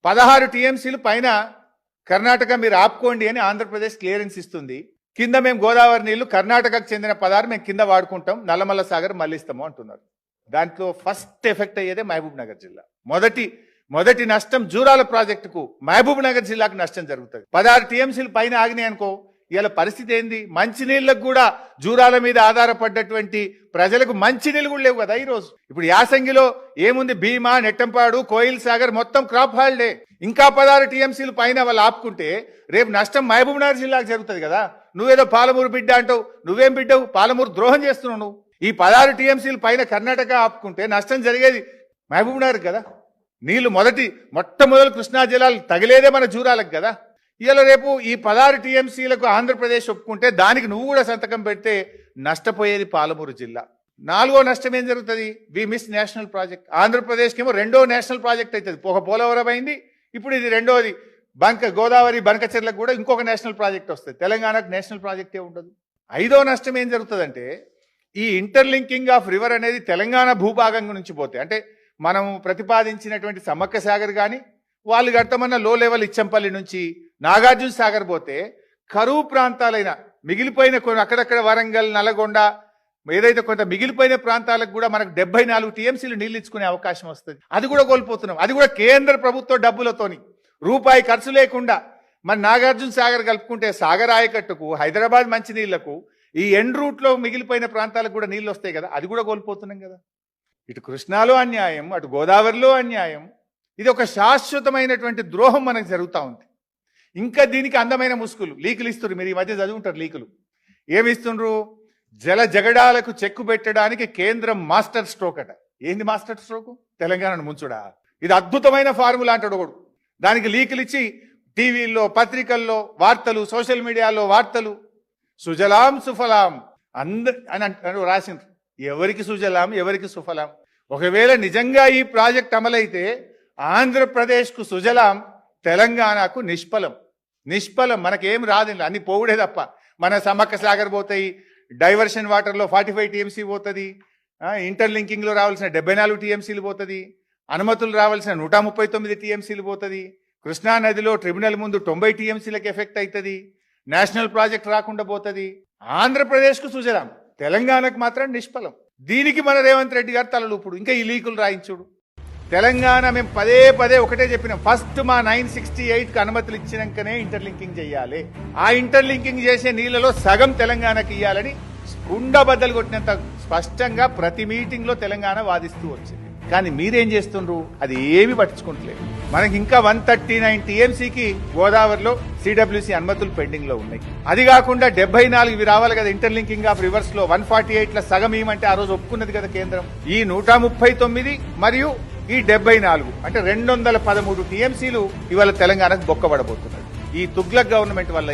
16 టీఎంసీలు పైన కర్ణాటక మీరు ఆపుకోండి అని ఆంధ్రప్రదేశ్ క్లియరెన్స్ ఇస్తుంది. కింద మేము గోదావరి నీళ్లు కర్ణాటకకు చెందిన 16 మేము కింద వాడుకుంటాం, నల్లమల్ల సాగర్ మళ్ళిస్తాము అంటున్నారు. దాంట్లో ఫస్ట్ ఎఫెక్ట్ అయ్యేదే మహబూబ్ నగర్ జిల్లా. మొదటి నష్టం జూరాల ప్రాజెక్టుకు మహబూబ్ నగర్ జిల్లాకు నష్టం జరుగుతుంది. 16 టీఎంసీలు పైన ఆగినాయి అనుకో, ఇలా పరిస్థితి ఏంది? మంచినీళ్ళకు కూడా జూరాల మీద ఆధారపడ్డటువంటి ప్రజలకు మంచినీళ్ళు కూడా లేవు కదా ఈరోజు. ఇప్పుడు యాసంగిలో ఏముంది? భీమా, నెట్టంపాడు, కోయిల్ సాగర్ మొత్తం క్రాప్ హాలిడే. ఇంకా 16 టీఎంసీలు పైన వాళ్ళు ఆపుకుంటే రేపు నష్టం మహబూబ్ నగర్ జిల్లాకు జరుగుతుంది కదా. నువ్వేదో పాలమూరు బిడ్డ అంటావు, నువ్వేం బిడ్డవు? పాలమూరు ద్రోహం చేస్తున్నావు నువ్వు. ఈ 16 టీఎంసీలు పైన కర్ణాటక ఆపుకుంటే నష్టం జరిగేది మహబూబ్ నగర్ కదా. నీళ్లు మొట్టమొదలు కృష్ణా జిల్లాలు తగిలేదే మన జూరాలకు కదా. ఇలా రేపు ఈ 16 టీఎంసీలకు ఆంధ్రప్రదేశ్ ఒప్పుకుంటే దానికి నువ్వు కూడా సంతకం పెడితే నష్టపోయేది పాలమూరు జిల్లా. 4వ నష్టం ఏం జరుగుతుంది? We miss national project. ఆంధ్రప్రదేశ్కి ఏమో 2వ నేషనల్ ప్రాజెక్ట్ అవుతుంది. ఒక పోలవరం అయింది, ఇప్పుడు ఇది 2వది. గోదావరి బంకచెర్లకు కూడా ఇంకొక నేషనల్ ప్రాజెక్ట్ వస్తుంది. తెలంగాణకు నేషనల్ ప్రాజెక్టే ఉండదు. 5వ నష్టం ఏం జరుగుతుందంటే ఈ ఇంటర్లింకింగ్ ఆఫ్ రివర్ అనేది తెలంగాణ భూభాగం నుంచి పోతే, అంటే మనం ప్రతిపాదించినటువంటి సమ్మక్క సాగర్ కానీ వాళ్ళు కడతామన్న లో లెవెల్ ఇచ్చంపల్లి నుంచి నాగార్జున సాగర్ పోతే కరువు ప్రాంతాలైన మిగిలిపోయిన కొన్ని అక్కడక్కడ వరంగల్, నల్గొండ ఏదైతే కొంత మిగిలిపోయిన ప్రాంతాలకు కూడా మనకు 74 టీఎంసీలు నీళ్ళు ఇచ్చుకునే అవకాశం వస్తుంది. అది కూడా కోల్పోతున్నాం. అది కూడా కేంద్ర ప్రభుత్వ డబ్బులతోని, రూపాయి ఖర్చు లేకుండా. మన నాగార్జున సాగర్ కలుపుకుంటే సాగర్ ఆయకట్టుకు, హైదరాబాద్ మంచినీళ్లకు, ఈ ఎండ్ రూట్లో మిగిలిపోయిన ప్రాంతాలకు కూడా నీళ్ళు వస్తాయి కదా. అది కూడా కోల్పోతున్నాం కదా. ఇటు కృష్ణాలో అన్యాయం, అటు గోదావరిలో అన్యాయం. ఇది ఒక శాశ్వతమైనటువంటి ద్రోహం మనకు జరుగుతూ ఉంది. ఇంకా దీనికి అందమైన ముసుగులు, లీకులు ఇస్తున్నారు. మీరు ఈ మధ్య చదువుంటారు లీకులు. ఏమి ఇస్తుండ్రు? జల జగడాలకు చెక్కు పెట్టడానికి కేంద్రం మాస్టర్ స్ట్రోక్ అట. ఏంది మాస్టర్ స్ట్రోక్? తెలంగాణను ముంచుడా? ఇది అద్భుతమైన ఫార్ములా అంటాడు ఒకడు. దానికి లీకులు ఇచ్చి టీవీల్లో, పత్రికల్లో వార్తలు, సోషల్ మీడియాలో వార్తలు, సుజలాం సుఫలాం అని రాసిండ్రు. ఎవరికి సుజలాం, ఎవరికి సుఫలాం? ఒకవేళ నిజంగా ఈ ప్రాజెక్ట్ అమలైతే ఆంధ్రప్రదేశ్కు సుజలాం, తెలంగాణకు నిష్ఫలం. మనకేం రాదు, అన్ని పోవుడే తప్ప. మన సమ్మక్క సాగర్ పోతాయి, డైవర్షన్ వాటర్లో 45 టీఎంసీ పోతుంది, ఇంటర్లింకింగ్లో రావాల్సిన 74 టీఎంసీలు పోతుంది, అనుమతులు రావాల్సిన 139 టీఎంసీలు పోతుంది, కృష్ణా నదిలో ట్రిబ్యునల్ ముందు 90 టీఎంసీలకు ఎఫెక్ట్ అవుతుంది, నేషనల్ ప్రాజెక్ట్ రాకుండా పోతుంది. ఆంధ్రప్రదేశ్కు సుజలాం, తెలంగాణకు మాత్రం నిష్ఫలం. దీనికి మన రేవంత్ రెడ్డి గారు తలలూపుడు. ఇంకా ఈ లీకులు రాయించుడు. తెలంగాణ మేము పదే ఒకటే చెప్పినాం. ఫస్ట్ మా 968కి అనుమతులు ఇచ్చినాకనే ఇంటర్లింకింగ్ చేయాలి. ఆ ఇంటర్లింకింగ్ చేసే నీళ్లలో సగం తెలంగాణకి ఇవ్వాలని కుండబద్దలు కొట్టినంత స్పష్టంగా ప్రతి మీటింగ్ లో తెలంగాణ వాదిస్తూ వచ్చింది. కానీ మీరేం చేస్తుండ్రు? అది ఏమి పట్టించుకుంటలేదు. మనకి ఇంకా 139 టీఎంసీకి గోదావరిలో సిడబ్ల్యూసీ అనుమతులు పెండింగ్ లో ఉన్నాయి. అది కాకుండా 74 ఇవి రావాలి కదా ఇంటర్లింకింగ్ ఆఫ్ రివర్స్ లో. 148 సగం ఏమంటే ఆ రోజు ఒప్పుకున్నది కదా కేంద్రం. ఈ 139 మరియు ఈ 74 అంటే 213 టీఎంసీలు ఇవాళ తెలంగాణకు బొక్కబడబోతున్నది. ఈ తుగ్లక్ గవర్నమెంట్ వల్ల,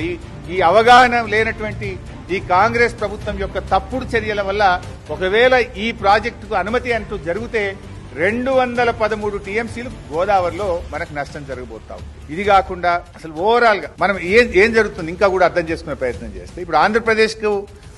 ఈ అవగాహన లేనటువంటి ఈ కాంగ్రెస్ ప్రభుత్వం యొక్క తప్పుడు చర్యల వల్ల ఒకవేళ ఈ ప్రాజెక్టుకు అనుమతి అంటూ జరిగితే 213 టీఎంసీలు గోదావరిలో మనకు నష్టం జరగబోతాం. ఇది కాకుండా అసలు ఓవరాల్ గా మనం ఏం జరుగుతుంది ఇంకా కూడా అర్థం చేసుకునే ప్రయత్నం చేస్తే, ఇప్పుడు ఆంధ్రప్రదేశ్ కు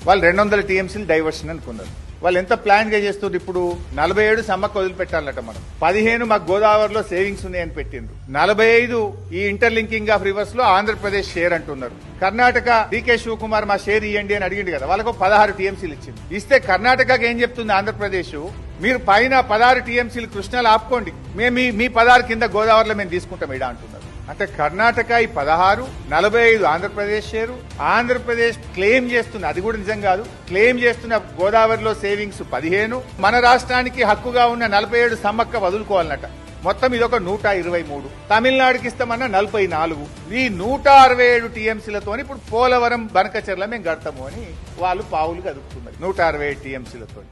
వాళ్ళు 200 టీఎంసీలు డైవర్షన్ అనుకున్నారు. వాళ్ళు ఎంత ప్లాన్ గా చేస్తున్నారు? ఇప్పుడు 47 సమ్మక్క వదిలిపెట్టాలట. మనం 15 మాకు గోదావరిలో సేవింగ్స్ ఉన్నాయని పెట్టిండ్రు. 45 ఈ ఇంటర్లింకింగ్ ఆఫ్ రివర్స్ లో ఆంధ్రప్రదేశ్ షేర్ అంటున్నారు. కర్ణాటక డీకే శివకుమార్ మా షేర్ ఇవ్వండి అని అడిగిండు కదా, వాళ్ళకు 16 టీఎంసీలు ఇచ్చింది. ఇస్తే కర్ణాటకకి ఏం చెప్తుంది ఆంధ్రప్రదేశ్? మీరు పైన 16 టీఎంసీలు కృష్ణాలు ఆపుకోండి, మేము మీ 16 కింద గోదావరిలో మేము తీసుకుంటాం ఇడా అంటున్నారు. అంటే కర్ణాటక ఈ 16, 45 ఆంధ్రప్రదేశ్ షేరు. ఆంధ్రప్రదేశ్ క్లెయిమ్ చేస్తున్న, అది కూడా నిజం కాదు, క్లెయిమ్ చేస్తున్న గోదావరిలో సేవింగ్స్ 15, మన రాష్ట్రానికి హక్కుగా ఉన్న 47 సమ్మక్క వదులుకోవాలన్నట. మొత్తం ఇదొక 123. తమిళనాడుకి ఇస్తామన్న 44. ఈ 167 టీఎంసీలతో ఇప్పుడు పోలవరం బనకచెర్ల మేము కడతాము అని వాళ్ళు పావులు కదుపుతున్నారు. 167 టీఎంసీలతో.